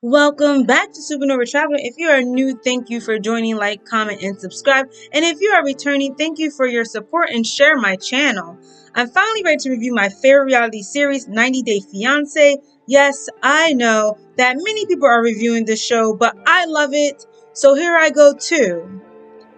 Welcome back to Supernova Traveler. If you are new, thank you for joining, like, comment, and subscribe. And if you are returning, thank you for your support and share my channel. I'm finally ready to review my favorite reality series, 90 Day Fiancé. Yes, I know that many people are reviewing this show, but I love it. So here I go too.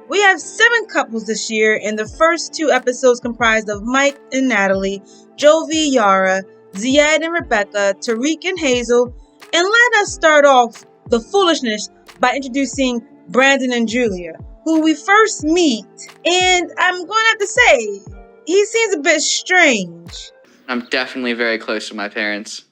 We have 7 couples this year, and the first 2 episodes comprised of Mike and Natalie, Jovi, Yara, Zied and Rebecca, Tariq and Hazel. And let us start off the foolishness by introducing Brandon and Julia, who we first meet, and I'm going to have to say, he seems a bit strange. I'm definitely very close to my parents.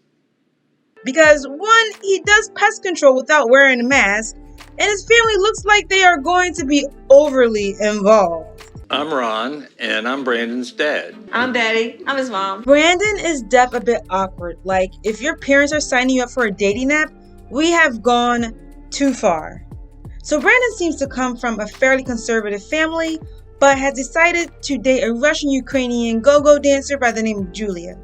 Because 1, he does pest control without wearing a mask, and his family looks like they are going to be overly involved. I'm Ron, and I'm Brandon's dad. I'm Daddy. I'm his mom. Brandon is deaf a bit awkward. Like, if your parents are signing you up for a dating app, we have gone too far. So Brandon seems to come from a fairly conservative family, but has decided to date a Russian-Ukrainian go-go dancer by the name of Julia.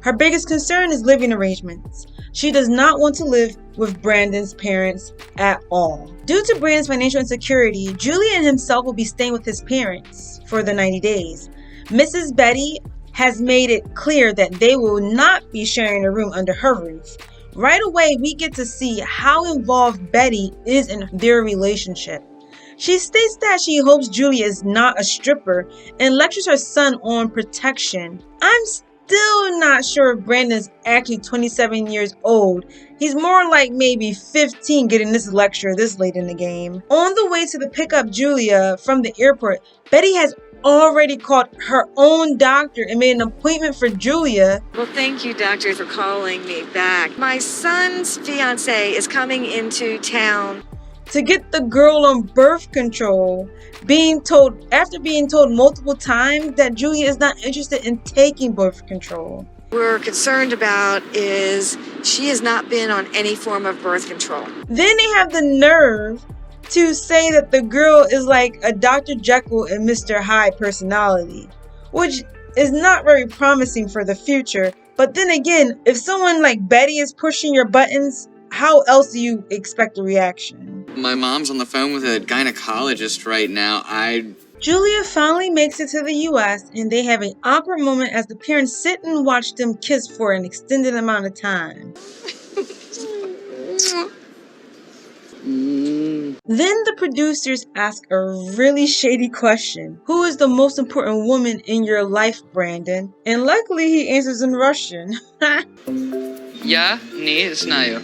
Her biggest concern is living arrangements. She does not want to live with Brandon's parents at all. Due to Brandon's financial insecurity, Julia and himself will be staying with his parents for the 90 days. Mrs. Betty has made it clear that they will not be sharing a room under her roof. Right away, we get to see how involved Betty is in their relationship. She states that she hopes Julia is not a stripper and lectures her son on protection. I'm still not sure if Brandon's actually 27 years old. He's more like maybe 15 getting this lecture this late in the game. On the way to pick up Julia from the airport, Betty has already called her own doctor and made an appointment for Julia. Well, thank you, doctor, for calling me back. My son's fiancé is coming into town To get the girl on birth control, after being told multiple times that Julia is not interested in taking birth control. We're concerned about is she has not been on any form of birth control. Then they have the nerve to say that the girl is like a Dr. Jekyll and Mr. Hyde personality, which is not very promising for the future. But then again, if someone like Betty is pushing your buttons, how else do you expect a reaction? My mom's on the phone with a gynecologist right now. Julia finally makes it to the US, and they have an awkward moment as the parents sit and watch them kiss for an extended amount of time. Then the producers ask a really shady question. Who is the most important woman in your life, Brandon? And luckily he answers in Russian. Я не знаю.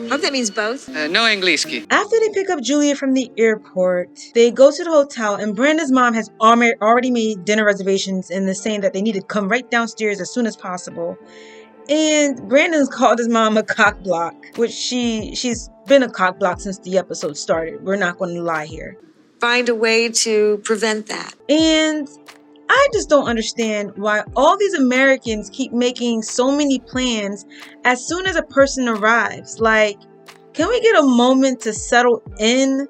Hope that means both. No angliski. After they pick up Julia from the airport, they go to the hotel, and Brandon's mom has already made dinner reservations and is saying that they need to come right downstairs as soon as possible. And Brandon's called his mom a cock block, which she's been a cock block since the episode started. We're not going to lie here. Find a way to prevent that. And I just don't understand why all these Americans keep making so many plans as soon as a person arrives. Like, can we get a moment to settle in?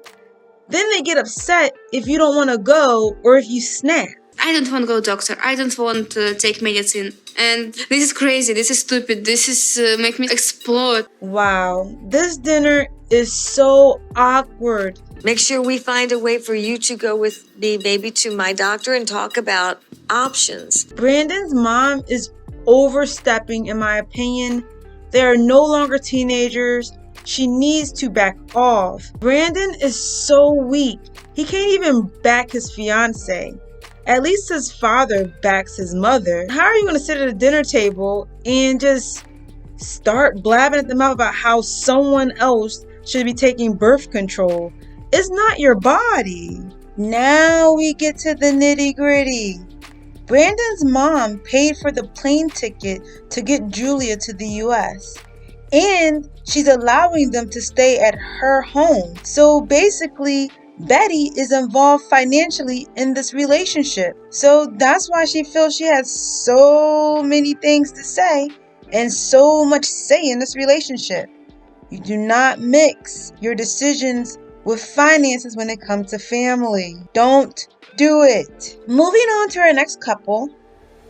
Then they get upset if you don't want to go or if you snap. I don't want to go doctor. I don't want to take medicine. And this is crazy. This is stupid. This is make me explode. Wow, this dinner is so awkward. Make sure we find a way for you to go with me, maybe to my doctor, and talk about options. Brandon's mom is overstepping, in my opinion. They are no longer teenagers. She needs to back off. Brandon is so weak. He can't even back his fiancé. At least his father backs his mother. How are you going to sit at a dinner table and just start blabbing at the mouth about how someone else should be taking birth control? It's not your body. Now we get to the nitty-gritty. Brandon's mom paid for the plane ticket to get Julia to the US. And she's allowing them to stay at her home. So basically, Betty is involved financially in this relationship. So that's why she feels she has so many things to say and so much say in this relationship. You do not mix your decisions with finances when it comes to family. Don't do it. Moving on to our next couple,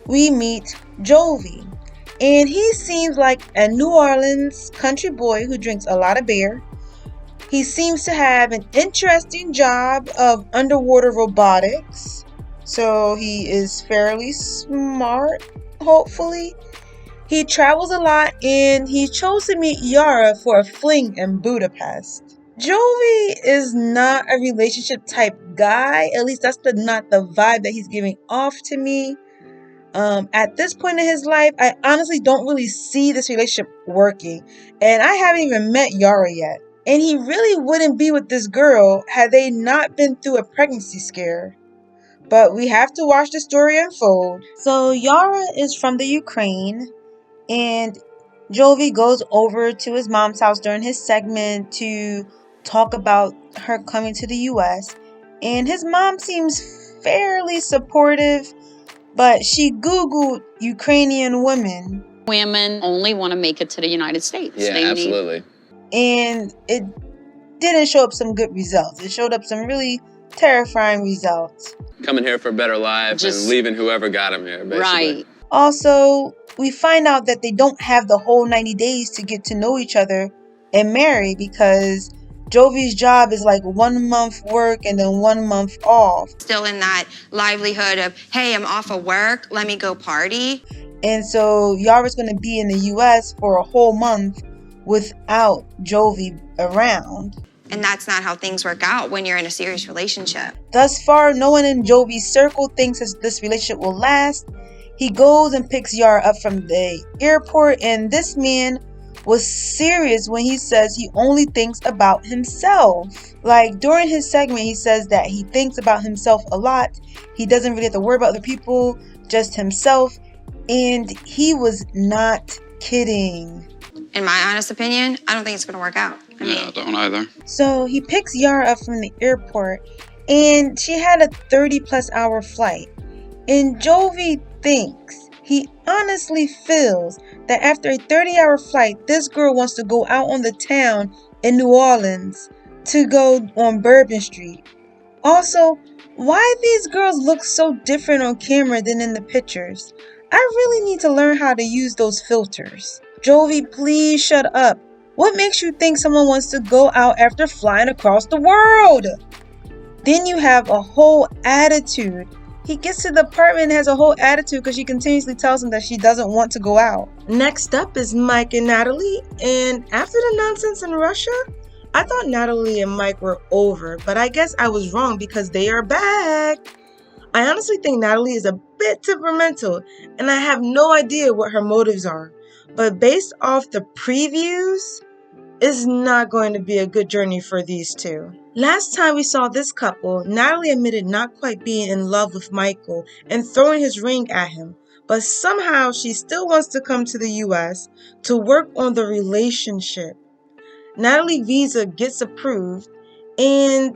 we meet Jovi. And he seems like a New Orleans country boy who drinks a lot of beer. He seems to have an interesting job of underwater robotics. So he is fairly smart, hopefully. He travels a lot and he chose to meet Yara for a fling in Budapest. Jovi is not a relationship type guy. At least that's not the vibe that he's giving off to me. At this point in his life, I honestly don't really see this relationship working. And I haven't even met Yara yet. And he really wouldn't be with this girl had they not been through a pregnancy scare. But we have to watch the story unfold. So Yara is from the Ukraine, and Jovi goes over to his mom's house during his segment to talk about her coming to the US. And his mom seems fairly supportive, but she Googled Ukrainian women. Women only want to make it to the United States. Yeah, absolutely. And it didn't show up some good results. It showed up some really terrifying results. Coming here for a better life and leaving whoever got them here, basically. Right. Also, we find out that they don't have the whole 90 days to get to know each other and marry because Jovi's job is like 1 month work and then 1 month off. Still in that livelihood of, hey, I'm off of work, let me go party. And so Yara's going to be in the US for a whole month without Jovi around. And that's not how things work out when you're in a serious relationship. Thus far, no one in Jovi's circle thinks this relationship will last. He goes and picks Yara up from the airport, and this man was serious when he says he only thinks about himself. Like during his segment, he says that he thinks about himself a lot. He doesn't really have to worry about other people, just himself. And he was not kidding. In my honest opinion, I don't think it's going to work out. I don't either. So he picks Yara up from the airport, and she had a 30+ hour flight. And Jovi thinks, he honestly feels that after a 30-hour flight, this girl wants to go out on the town in New Orleans to go on Bourbon Street. Also, why these girls look so different on camera than in the pictures? I really need to learn how to use those filters. Jovi, please shut up. What makes you think someone wants to go out after flying across the world? Then you have a whole attitude. He gets to the apartment and has a whole attitude because she continuously tells him that she doesn't want to go out. Next up is Mike and Natalie. And after the nonsense in Russia, I thought Natalie and Mike were over, but I guess I was wrong because they are back. I honestly think Natalie is a bit temperamental, and I have no idea what her motives are. But based off the previews, it's not going to be a good journey for these two. Last time we saw this couple, Natalie admitted not quite being in love with Michael and throwing his ring at him, but somehow she still wants to come to the US to work on the relationship. Natalie's visa gets approved, and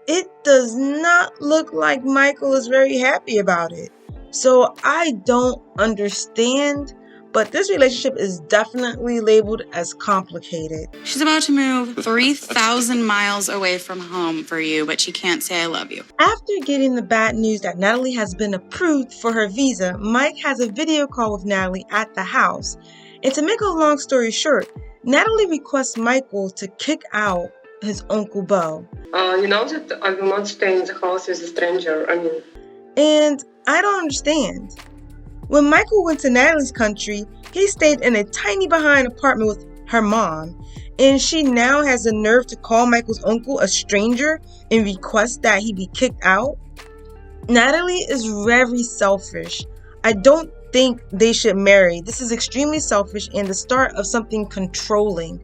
it does not look like Michael is very happy about it. So I don't understand. But this relationship is definitely labeled as complicated. She's about to move 3,000 miles away from home for you, but she can't say I love you. After getting the bad news that Natalie has been approved for her visa, Mike has a video call with Natalie at the house. And to make a long story short, Natalie requests Michael to kick out his Uncle Bo. You know that I will not stay in the house with a stranger. And I don't understand. When Michael went to Natalie's country, he stayed in a tiny behind apartment with her mom, and she now has the nerve to call Michael's uncle a stranger and request that he be kicked out. Natalie is very selfish. I don't think they should marry. This is extremely selfish and the start of something controlling.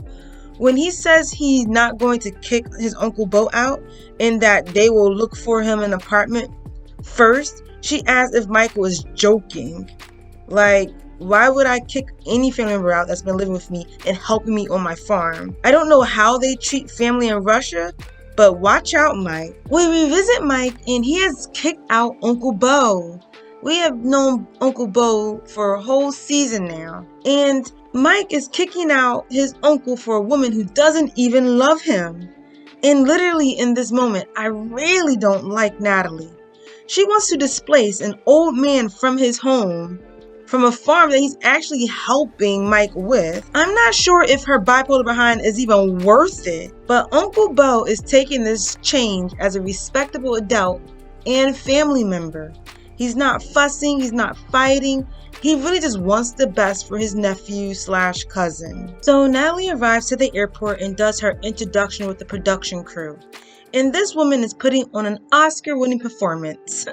When he says he's not going to kick his Uncle Bo out and that they will look for him an apartment first, she asked if Michael is joking. Like, why would I kick any family member out that's been living with me and helping me on my farm? I don't know how they treat family in Russia, but watch out, Mike. We revisit Mike, and he has kicked out Uncle Bo. We have known Uncle Bo for a whole season now. And Mike is kicking out his uncle for a woman who doesn't even love him. And literally in this moment, I really don't like Natalie. She wants to displace an old man from his home from a farm that he's actually helping Mike with. I'm not sure if her bipolar behind is even worth it, but Uncle Bo is taking this change as a respectable adult and family member. He's not fussing, he's not fighting. He really just wants the best for his nephew/cousin. So Natalie arrives to the airport and does her introduction with the production crew. And this woman is putting on an Oscar-winning performance.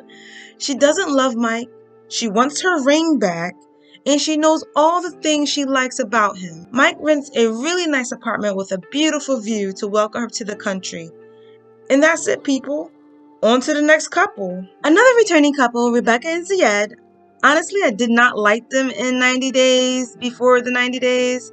She doesn't love Mike. She wants her ring back, and she knows all the things she likes about him. Mike rents a really nice apartment with a beautiful view to welcome her to the country. And that's it, people. On to the next couple. Another returning couple, Rebecca and Zied. Honestly, I did not like them in 90 Days before the 90 Days,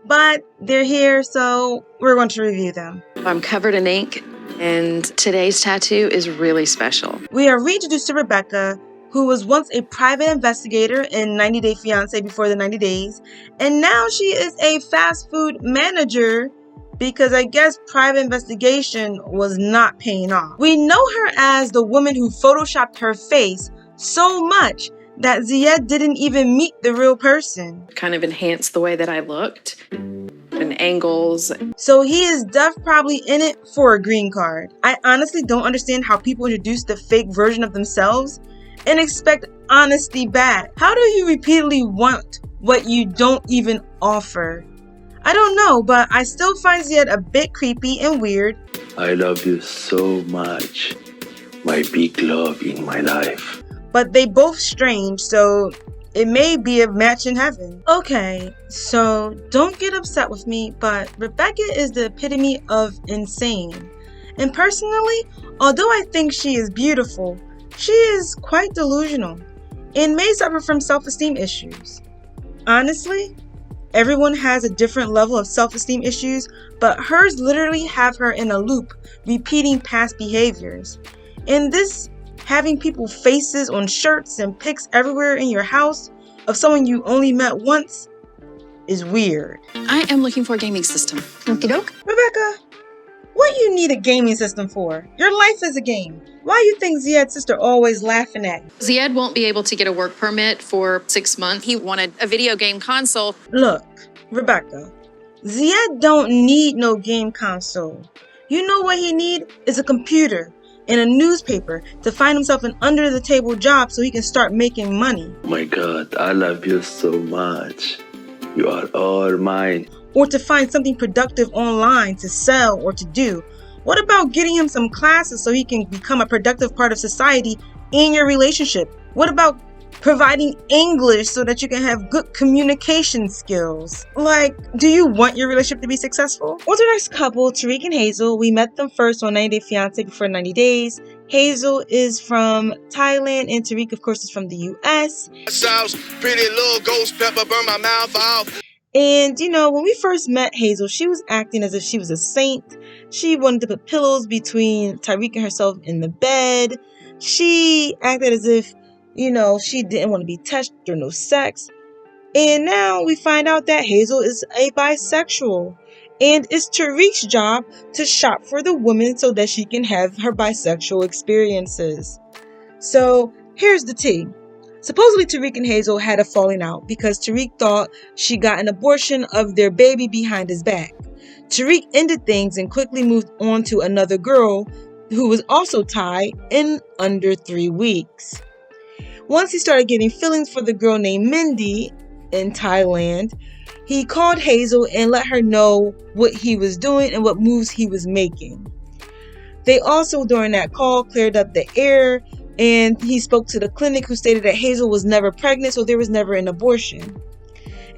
but they're here, so we're going to review them. I'm covered in ink, and today's tattoo is really special. We are reintroduced to Rebecca, who was once a private investigator in 90 Day Fiancé before the 90 Days, and now she is a fast food manager because I guess private investigation was not paying off. We know her as the woman who photoshopped her face so much that Zied didn't even meet the real person. Kind of enhanced the way that I looked and angles. So he is probably in it for a green card. I honestly don't understand how people introduce the fake version of themselves and expect honesty back. How do you repeatedly want what you don't even offer? I don't know, but I still find Zied a bit creepy and weird. I love you so much. My big love in my life. But they both strange, so it may be a match in heaven. Okay, so don't get upset with me, but Rebecca is the epitome of insane. And personally, although I think she is beautiful, she is quite delusional and may suffer from self-esteem issues. Honestly, everyone has a different level of self-esteem issues, but hers literally have her in a loop, repeating past behaviors. And this having people faces on shirts and pics everywhere in your house of someone you only met once is weird. I am looking for a gaming system. Okie doke. Rebecca, what you need a gaming system for? Your life is a game. Why you think Zied's sister always laughing at you? Zied won't be able to get a work permit for 6 months. He wanted a video game console. Look, Rebecca, Zied don't need no game console. You know what he need is a computer and a newspaper to find himself an under-the-table job so he can start making money. Oh my God, I love you so much. You are all mine. Or to find something productive online to sell or to do. What about getting him some classes so he can become a productive part of society in your relationship? What about providing English so that you can have good communication skills? Like, do you want your relationship to be successful? What's our next couple, Tariq and Hazel? We met them first on 90 Day Fiancé before 90 Days. Hazel is from Thailand and Tariq, of course, is from the US. Pretty little ghost pepper burn my mouth off. And, you know, when we first met Hazel, she was acting as if she was a saint. She wanted to put pillows between Tariq and herself in the bed. She acted as if, you know, she didn't want to be touched or no sex. And now we find out that Hazel is a bisexual. And it's Tariq's job to shop for the woman so that she can have her bisexual experiences. So here's the tea. Supposedly Tariq and Hazel had a falling out because Tariq thought she got an abortion of their baby behind his back. Tariq ended things and quickly moved on to another girl who was also Thai in under 3 weeks. Once he started getting feelings for the girl named Mindy in Thailand, he called Hazel and let her know what he was doing and what moves he was making. They also, during that call, cleared up the air, and he spoke to the clinic, who stated that Hazel was never pregnant, so there was never an abortion.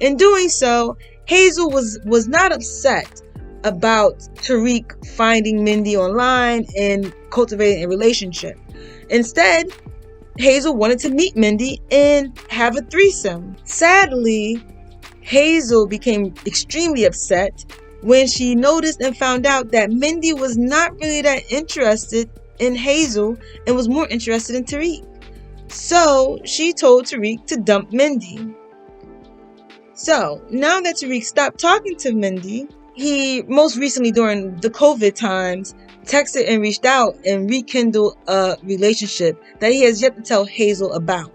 In doing so, Hazel was not upset about Tariq finding Mindy online and cultivating a relationship. Instead, Hazel wanted to meet Mindy and have a threesome. Sadly, Hazel became extremely upset when she noticed and found out that Mindy was not really that interested in Hazel and was more interested in Tariq. So she told Tariq to dump Mindy. So now that Tariq stopped talking to Mindy, he most recently during the COVID times texted and reached out and rekindled a relationship that he has yet to tell Hazel about.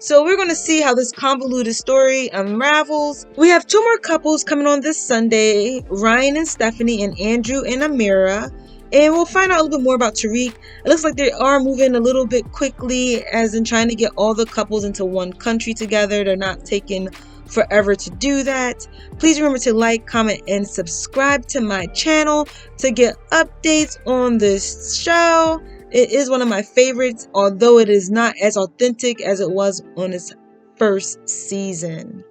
So we're going to see how this convoluted story unravels. We have 2 more couples coming on this Sunday, Ryan and Stephanie and Andrew and Amira. And we'll find out a little bit more about Tariq. It looks like they are moving a little bit quickly, as in trying to get all the couples into one country together. They're not taking forever to do that. Please remember to like, comment, and subscribe to my channel to get updates on this show. It is one of my favorites, although it is not as authentic as it was on its first season.